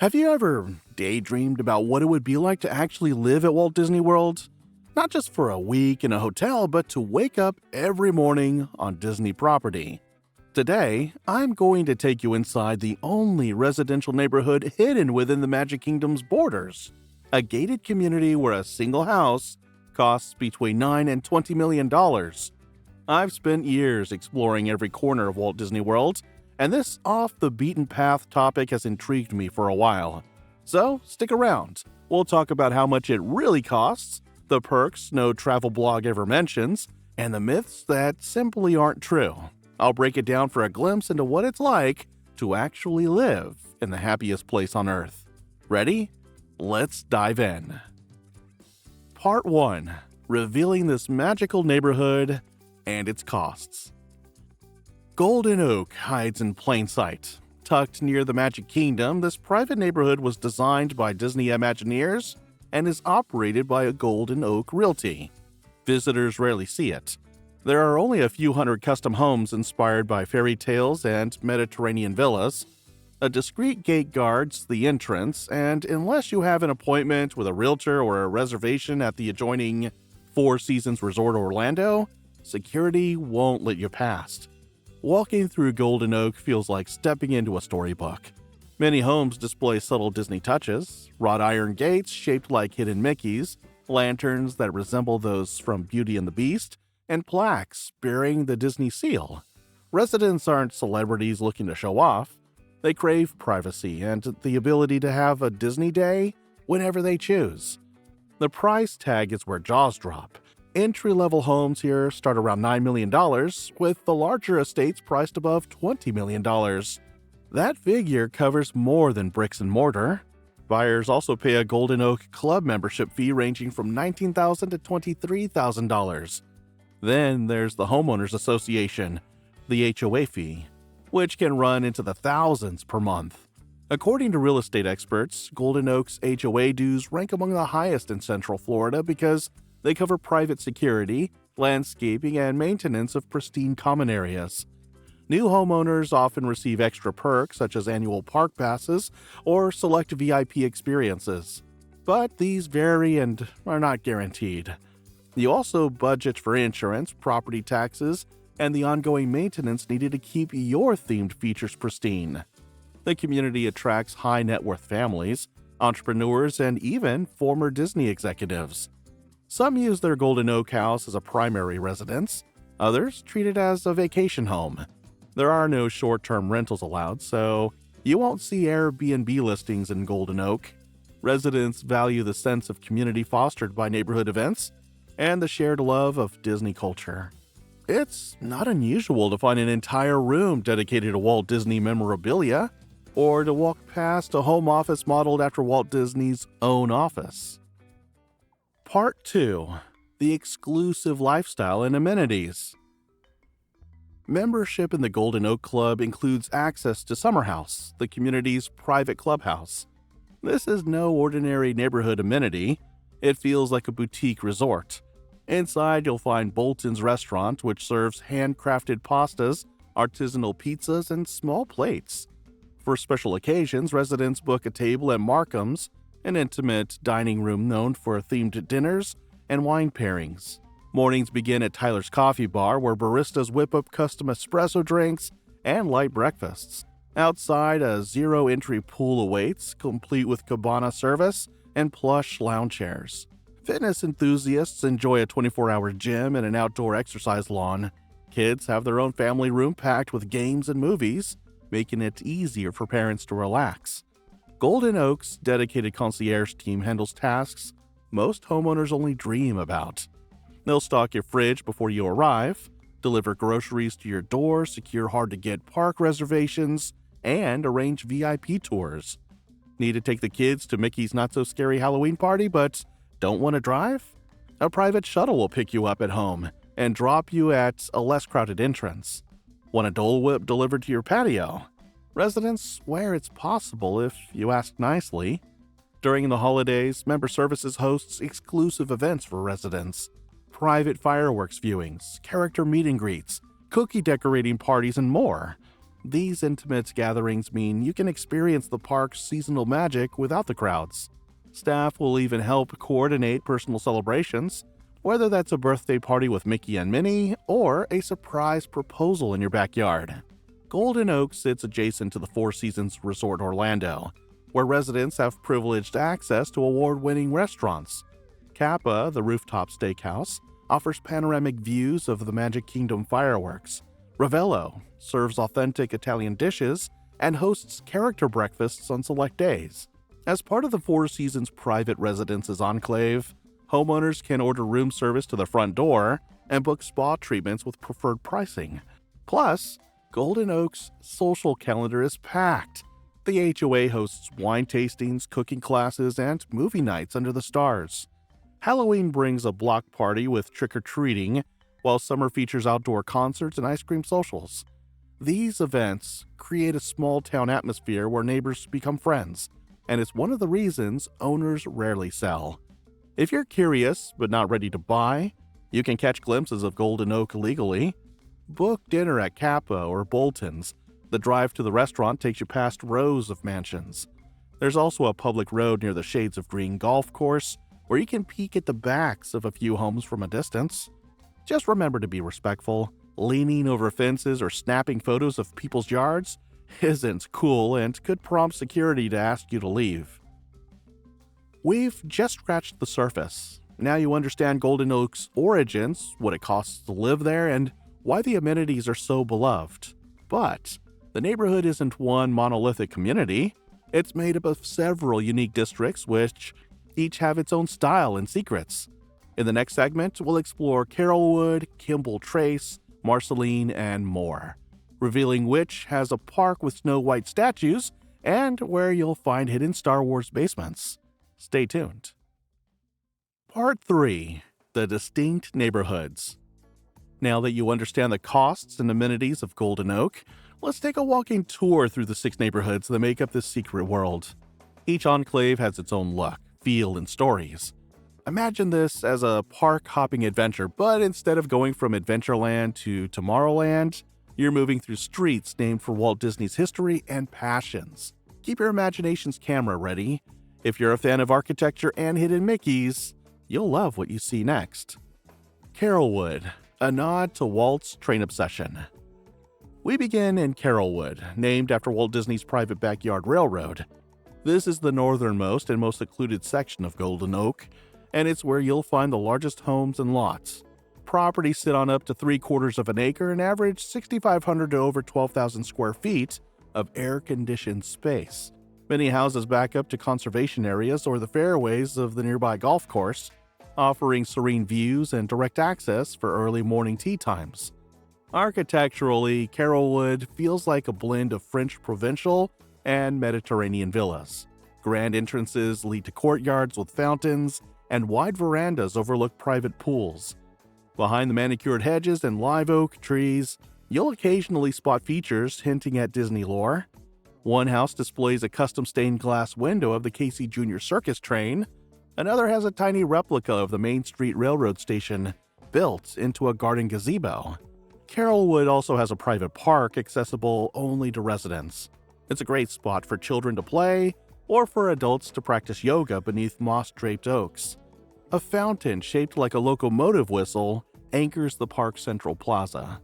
Have you ever daydreamed about what it would be like to actually live at Walt Disney World? Not just for a week in a hotel, but to wake up every morning on Disney property. Today, I'm going to take you inside the only residential neighborhood hidden within the Magic Kingdom's borders. A gated community where a single house costs between $9 and $20 million. I've spent years exploring every corner of Walt Disney World, and this off-the-beaten-path topic has intrigued me for a while. So, stick around. We'll talk about how much it really costs, the perks no travel blog ever mentions, and the myths that simply aren't true. I'll break it down for a glimpse into what it's like to actually live in the happiest place on Earth. Ready? Let's dive in. Part 1. Revealing this magical neighborhood and its costs. Golden Oak hides in plain sight. Tucked near the Magic Kingdom, this private neighborhood was designed by Disney Imagineers and is operated by a Golden Oak Realty. Visitors rarely see it. There are only a few hundred custom homes inspired by fairy tales and Mediterranean villas. A discreet gate guards the entrance, and unless you have an appointment with a realtor or a reservation at the adjoining Four Seasons Resort Orlando, security won't let you past. Walking through Golden Oak feels like stepping into a storybook. Many homes display subtle Disney touches: wrought iron gates shaped like hidden Mickeys, lanterns that resemble those from Beauty and the Beast, and plaques bearing the Disney seal. Residents aren't celebrities looking to show off. They crave privacy and the ability to have a Disney day whenever they choose. The price tag is where jaws drop. Entry-level homes here start around $9 million, with the larger estates priced above $20 million. That figure covers more than bricks and mortar. Buyers also pay a Golden Oak Club membership fee ranging from $19,000 to $23,000. Then there's the Homeowners Association, the HOA fee, which can run into the thousands per month. According to real estate experts, Golden Oak's HOA dues rank among the highest in Central Florida because they cover private security, landscaping, and maintenance of pristine common areas. New homeowners often receive extra perks such as annual park passes or select VIP experiences. But these vary and are not guaranteed. You also budget for insurance, property taxes, and the ongoing maintenance needed to keep your themed features pristine. The community attracts high net worth families, entrepreneurs, and even former Disney executives. Some use their Golden Oak house as a primary residence. Others treat it as a vacation home. There are no short-term rentals allowed, so you won't see Airbnb listings in Golden Oak. Residents value the sense of community fostered by neighborhood events and the shared love of Disney culture. It's not unusual to find an entire room dedicated to Walt Disney memorabilia, or to walk past a home office modeled after Walt Disney's own office. Part 2. The exclusive lifestyle and amenities. Membership in the Golden Oak Club includes access to Summer House, the community's private clubhouse. This is no ordinary neighborhood amenity. It feels like a boutique resort. Inside, you'll find Bolton's restaurant, which serves handcrafted pastas, artisanal pizzas, and small plates. For special occasions, residents book a table at Markham's, an intimate dining room known for themed dinners and wine pairings. Mornings begin at Tyler's Coffee Bar, where baristas whip up custom espresso drinks and light breakfasts. Outside, a zero-entry pool awaits, complete with cabana service and plush lounge chairs. Fitness enthusiasts enjoy a 24-hour gym and an outdoor exercise lawn. Kids have their own family room packed with games and movies, making it easier for parents to relax. Golden Oak's dedicated concierge team handles tasks most homeowners only dream about. They'll stock your fridge before you arrive, deliver groceries to your door, secure hard-to-get park reservations, and arrange VIP tours. Need to take the kids to Mickey's Not-So-Scary Halloween party but don't want to drive? A private shuttle will pick you up at home and drop you at a less crowded entrance. Want a Dole Whip delivered to your patio? Residents swear it's possible if you ask nicely. During the holidays, Member Services hosts exclusive events for residents. Private fireworks viewings, character meet and greets, cookie decorating parties, and more. These intimate gatherings mean you can experience the park's seasonal magic without the crowds. Staff will even help coordinate personal celebrations, whether that's a birthday party with Mickey and Minnie or a surprise proposal in your backyard. Golden Oak sits adjacent to the Four Seasons Resort Orlando, where residents have privileged access to award-winning restaurants. Kappa, the rooftop steakhouse, offers panoramic views of the Magic Kingdom fireworks. Ravello serves authentic Italian dishes and hosts character breakfasts on select days. As part of the Four Seasons Private Residences Enclave, homeowners can order room service to the front door and book spa treatments with preferred pricing. Plus, Golden Oak's social calendar is packed. The HOA hosts wine tastings, cooking classes, and movie nights under the stars. Halloween brings a block party with trick-or-treating, while summer features outdoor concerts and ice cream socials. These events create a small-town atmosphere where neighbors become friends, and it's one of the reasons owners rarely sell. If you're curious but not ready to buy, you can catch glimpses of Golden Oak legally. Book dinner at Kappa or Bolton's. The drive to the restaurant takes you past rows of mansions. There's also a public road near the Shades of Green golf course where you can peek at the backs of a few homes from a distance. Just remember to be respectful. Leaning over fences or snapping photos of people's yards isn't cool and could prompt security to ask you to leave. We've just scratched the surface. Now you understand Golden Oak's origins, what it costs to live there, and why the amenities are so beloved. But the neighborhood isn't one monolithic community. It's made up of several unique districts which each have its own style and secrets. In the next segment, we'll explore Carrollwood, Kimball Trace, Marceline, and more, revealing which has a park with Snow White statues and where you'll find hidden Star Wars basements. Stay tuned. Part 3. The Distinct Neighborhoods. Now that you understand the costs and amenities of Golden Oak, let's take a walking tour through the 6 neighborhoods that make up this secret world. Each enclave has its own look, feel, and stories. Imagine this as a park-hopping adventure, but instead of going from Adventureland to Tomorrowland, you're moving through streets named for Walt Disney's history and passions. Keep your imagination's camera ready. If you're a fan of architecture and hidden Mickeys, you'll love what you see next. Carrollwood, a nod to Walt's train obsession. We begin in Carrollwood, named after Walt Disney's private backyard railroad. This is the northernmost and most secluded section of Golden Oak, and it's where you'll find the largest homes and lots. Properties sit on up to 3/4 of an acre and average 6,500 to over 12,000 square feet of air-conditioned space. Many houses back up to conservation areas or the fairways of the nearby golf course, offering serene views and direct access for early morning tea times. Architecturally, Carrollwood feels like a blend of French provincial and Mediterranean villas. Grand entrances lead to courtyards with fountains, and wide verandas overlook private pools. Behind the manicured hedges and live oak trees, you'll occasionally spot features hinting at Disney lore. One house displays a custom stained glass window of the Casey Jr. Circus train. Another has a tiny replica of the Main Street Railroad station, built into a garden gazebo. Carrollwood also has a private park accessible only to residents. It's a great spot for children to play, or for adults to practice yoga beneath moss-draped oaks. A fountain shaped like a locomotive whistle anchors the park's central plaza.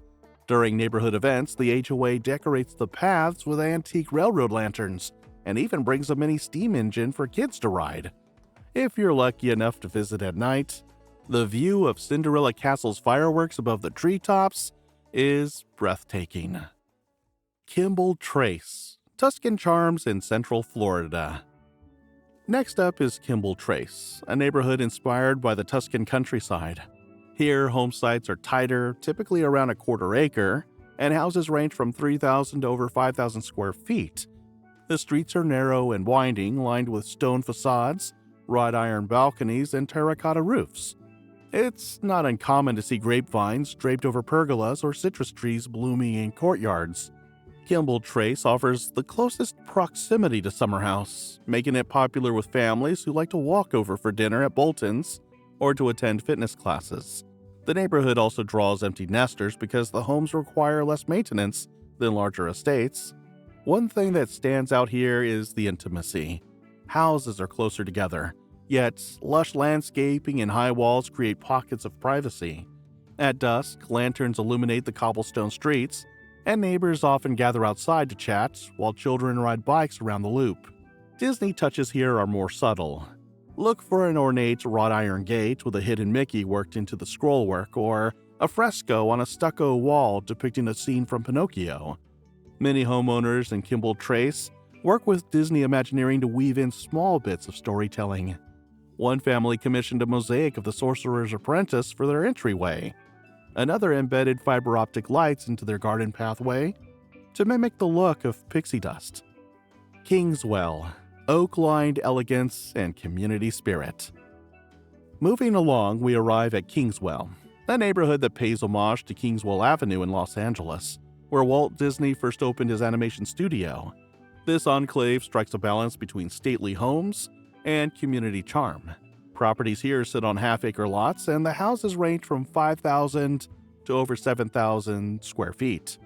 During neighborhood events, the HOA decorates the paths with antique railroad lanterns, and even brings a mini steam engine for kids to ride. If you're lucky enough to visit at night, the view of Cinderella Castle's fireworks above the treetops is breathtaking. Kimball Trace, Tuscan charms in Central Florida. Next up is Kimball Trace, a neighborhood inspired by the Tuscan countryside. Here, home sites are tighter, typically around a 1/4 acre, and houses range from 3,000 to over 5,000 square feet. The streets are narrow and winding, lined with stone facades, wrought iron balconies, and terracotta roofs. It's not uncommon to see grapevines draped over pergolas or citrus trees blooming in courtyards. Kimball Trace offers the closest proximity to Summer House, making it popular with families who like to walk over for dinner at Bolton's or to attend fitness classes. The neighborhood also draws empty nesters because the homes require less maintenance than larger estates. One thing that stands out here is the intimacy. Houses are closer together, yet lush landscaping and high walls create pockets of privacy. At dusk, lanterns illuminate the cobblestone streets, and neighbors often gather outside to chat while children ride bikes around the loop. Disney touches here are more subtle. Look for an ornate wrought iron gate with a hidden Mickey worked into the scrollwork, or a fresco on a stucco wall depicting a scene from Pinocchio. Many homeowners in Kimball Trace work with Disney Imagineering to weave in small bits of storytelling. One family commissioned a mosaic of the Sorcerer's Apprentice for their entryway. Another embedded fiber optic lights into their garden pathway to mimic the look of pixie dust. Kingswell, oak-lined elegance and community spirit. Moving along, we arrive at Kingswell, a neighborhood that pays homage to Kingswell Avenue in Los Angeles, where Walt Disney first opened his animation studio. This enclave strikes a balance between stately homes and community charm. Properties here sit on half-acre lots, and the houses range from 5,000 to over 7,000 square feet.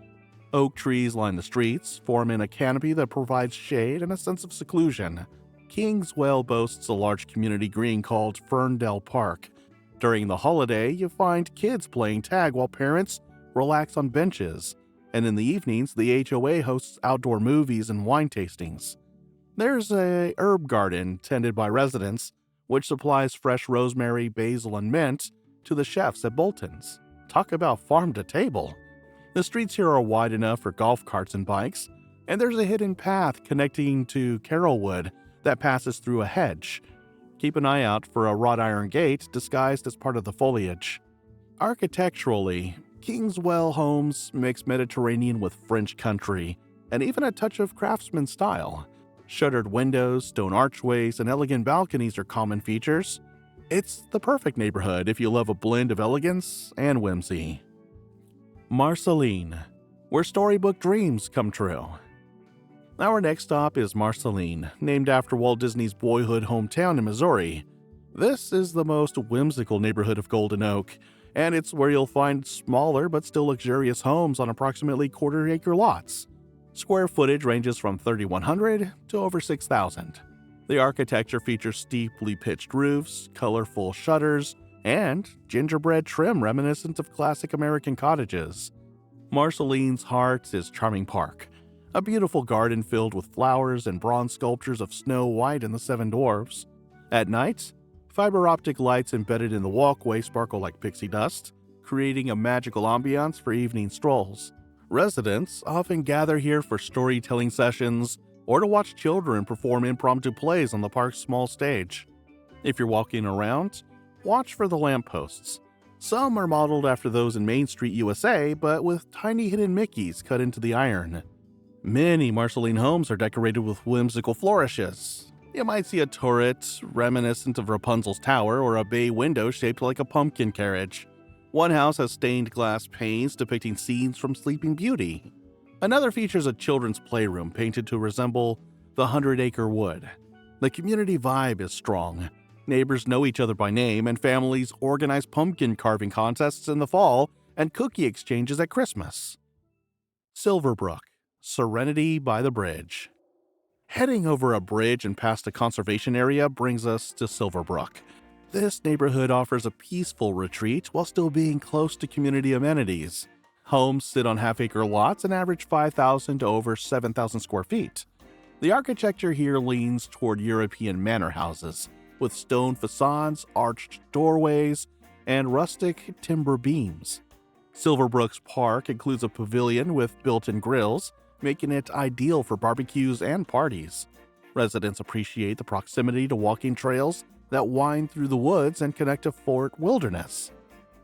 Oak trees line the streets, forming a canopy that provides shade and a sense of seclusion. Kingswell boasts a large community green called Ferndale Park. During the holiday, you find kids playing tag while parents relax on benches, and in the evenings, the HOA hosts outdoor movies and wine tastings. There's a herb garden tended by residents, which supplies fresh rosemary, basil, and mint to the chefs at Bolton's. Talk about farm to table. The streets here are wide enough for golf carts and bikes, and there's a hidden path connecting to Carrollwood that passes through a hedge. Keep an eye out for a wrought iron gate disguised as part of the foliage. Architecturally, Kingswell homes mix Mediterranean with French country, and even a touch of craftsman style. Shuttered windows, stone archways, and elegant balconies are common features. It's the perfect neighborhood if you love a blend of elegance and whimsy. Marceline, where storybook dreams come true. Our next stop is Marceline, named after Walt Disney's boyhood hometown in Missouri. This is the most whimsical neighborhood of Golden Oak, and it's where you'll find smaller but still luxurious homes on approximately quarter-acre lots. Square footage ranges from 3,100 to over 6,000. The architecture features steeply pitched roofs, colorful shutters, and gingerbread trim reminiscent of classic American cottages. Marceline's heart is Charming Park, a beautiful garden filled with flowers and bronze sculptures of Snow White and the Seven Dwarfs. At night, fiber optic lights embedded in the walkway sparkle like pixie dust, creating a magical ambiance for evening strolls. Residents often gather here for storytelling sessions or to watch children perform impromptu plays on the park's small stage. If you're walking around, watch for the lampposts. Some are modeled after those in Main Street, USA, but with tiny hidden Mickeys cut into the iron. Many Marceline homes are decorated with whimsical flourishes. You might see a turret reminiscent of Rapunzel's tower or a bay window shaped like a pumpkin carriage. One house has stained glass panes depicting scenes from Sleeping Beauty. Another features a children's playroom painted to resemble the 100-acre wood. The community vibe is strong. Neighbors know each other by name, and families organize pumpkin carving contests in the fall and cookie exchanges at Christmas. Silverbrook, Serenity by the Bridge. Heading over a bridge and past a conservation area brings us to Silverbrook. This neighborhood offers a peaceful retreat while still being close to community amenities. Homes sit on half-acre lots and average 5,000 to over 7,000 square feet. The architecture here leans toward European manor houses, with stone facades, arched doorways, and rustic timber beams. Silverbrook's park includes a pavilion with built-in grills, making it ideal for barbecues and parties. Residents appreciate the proximity to walking trails that wind through the woods and connect to Fort Wilderness.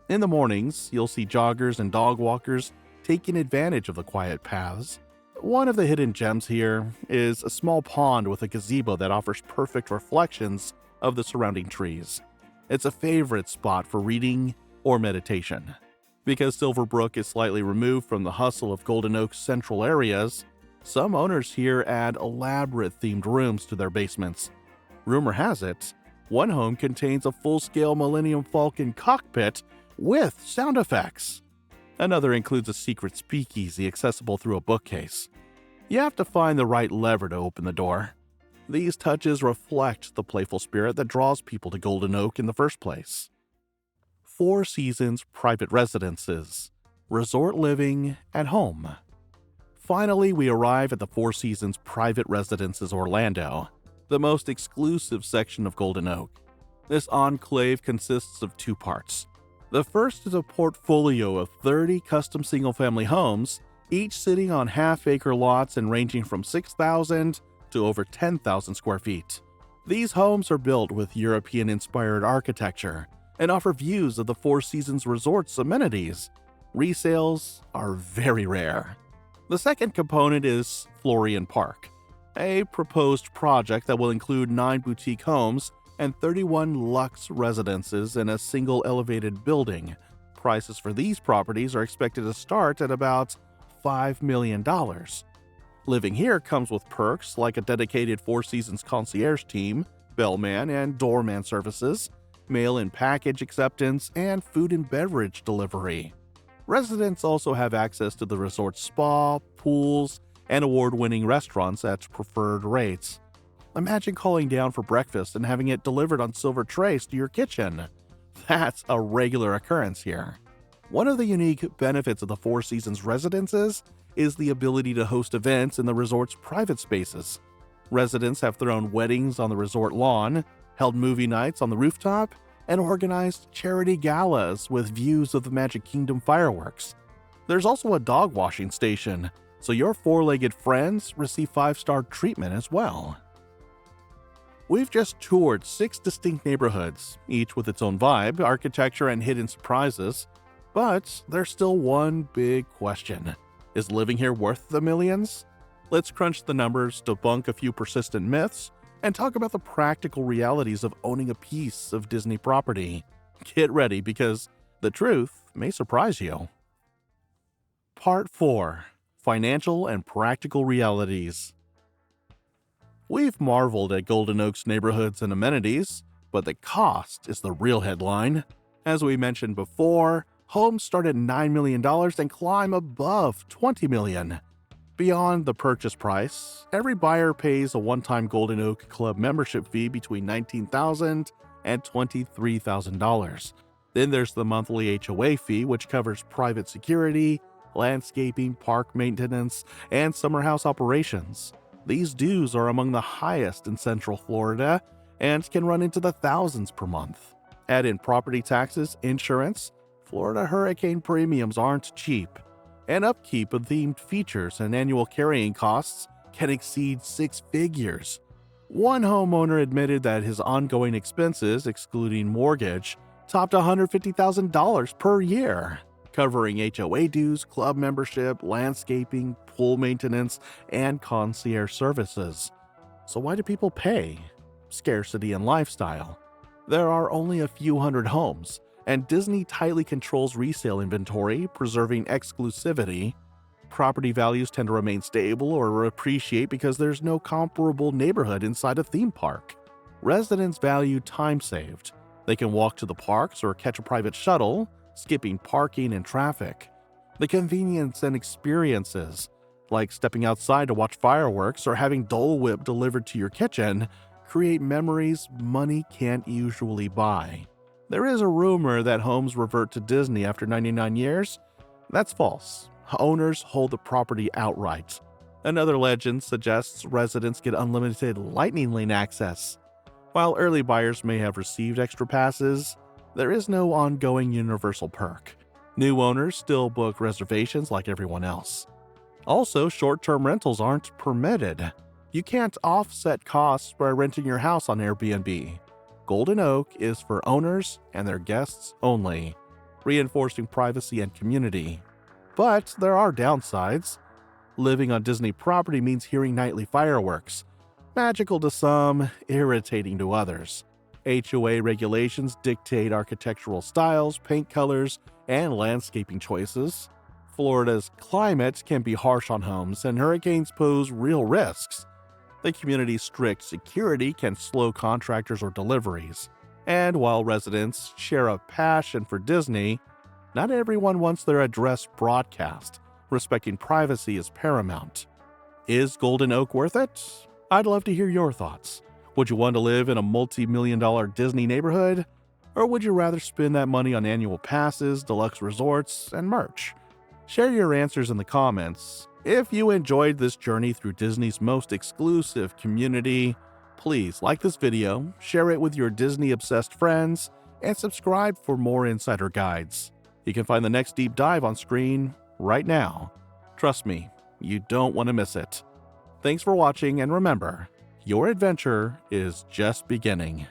In the mornings, you'll see joggers and dog walkers taking advantage of the quiet paths. One of the hidden gems here is a small pond with a gazebo that offers perfect reflections of the surrounding trees. It's a favorite spot for reading or meditation. Because Silverbrook is slightly removed from the hustle of Golden Oak's central areas, some owners here add elaborate themed rooms to their basements. Rumor has it, one home contains a full-scale Millennium Falcon cockpit with sound effects. Another includes a secret speakeasy accessible through a bookcase. You have to find the right lever to open the door. These touches reflect the playful spirit that draws people to Golden Oak in the first place. Four Seasons Private Residences, Resort Living at Home. Finally, we arrive at the Four Seasons Private Residences Orlando, the most exclusive section of Golden Oak. This enclave consists of two parts. The first is a portfolio of 30 custom single-family homes, each sitting on half-acre lots and ranging from 6,000 to over 10,000 square feet. These homes are built with European-inspired architecture and offer views of the Four Seasons Resort's amenities. Resales are very rare. The second component is Florian Park, a proposed project that will include 9 boutique homes and 31 luxe residences in a single elevated building. Prices for these properties are expected to start at about $5 million. Living here comes with perks like a dedicated Four Seasons concierge team, bellman and doorman services, mail-in package acceptance, and food and beverage delivery. Residents also have access to the resort's spa, pools, and award-winning restaurants at preferred rates. Imagine calling down for breakfast and having it delivered on silver trays to your kitchen. That's a regular occurrence here. One of the unique benefits of the Four Seasons residences is the ability to host events in the resort's private spaces. Residents have thrown weddings on the resort lawn, held movie nights on the rooftop, and organized charity galas with views of the Magic Kingdom fireworks. There's also a dog washing station, so your four-legged friends receive 5-star treatment as well. We've just toured 6 distinct neighborhoods, each with its own vibe, architecture, and hidden surprises. But there's still one big question. Is living here worth the millions? Let's crunch the numbers, debunk a few persistent myths, and talk about the practical realities of owning a piece of Disney property. Get ready because the truth may surprise you. Part 4. Financial and Practical Realities. We've marveled at Golden Oak's neighborhoods and amenities, but the cost is the real headline. As we mentioned before, homes start at $9 million and climb above $20 million. Beyond the purchase price, every buyer pays a one-time Golden Oak Club membership fee between $19,000 and $23,000. Then there's the monthly HOA fee, which covers private security, landscaping, park maintenance, and summer house operations. These dues are among the highest in Central Florida and can run into the thousands per month. Add in property taxes, insurance, Florida hurricane premiums aren't cheap, and upkeep of themed features and annual carrying costs can exceed 6 figures. One homeowner admitted that his ongoing expenses, excluding mortgage, topped $150,000 per year, covering HOA dues, club membership, landscaping, pool maintenance, and concierge services. So why do people pay? Scarcity and lifestyle. There are only a few hundred homes, and Disney tightly controls resale inventory, preserving exclusivity. Property values tend to remain stable or appreciate because there's no comparable neighborhood inside a theme park. Residents value time saved. They can walk to the parks or catch a private shuttle, skipping parking and traffic. The convenience and experiences, like stepping outside to watch fireworks or having Dole Whip delivered to your kitchen, create memories money can't usually buy. There is a rumor that homes revert to Disney after 99 years. That's false. Owners hold the property outright. Another legend suggests residents get unlimited Lightning Lane access. While early buyers may have received extra passes, there is no ongoing universal perk. New owners still book reservations like everyone else. Also, short-term rentals aren't permitted. You can't offset costs by renting your house on Airbnb. Golden Oak is for owners and their guests only, reinforcing privacy and community. But there are downsides. Living on Disney property means hearing nightly fireworks. Magical to some, irritating to others. HOA regulations dictate architectural styles, paint colors, and landscaping choices. Florida's climate can be harsh on homes, and hurricanes pose real risks. The community's strict security can slow contractors or deliveries. And while residents share a passion for Disney, Not everyone wants their address broadcast. Respecting privacy is paramount. Is Golden Oak worth it? I'd love to hear your thoughts. Would you want to live in a multi-million-dollar Disney neighborhood? Or would you rather spend that money on annual passes, deluxe resorts, and merch? Share your answers in the comments. If you enjoyed this journey through Disney's most exclusive community, please like this video, share it with your Disney-obsessed friends, and subscribe for more insider guides. You can find the next deep dive on screen right now. Trust me, you don't want to miss it. Thanks for watching, and remember, your adventure is just beginning.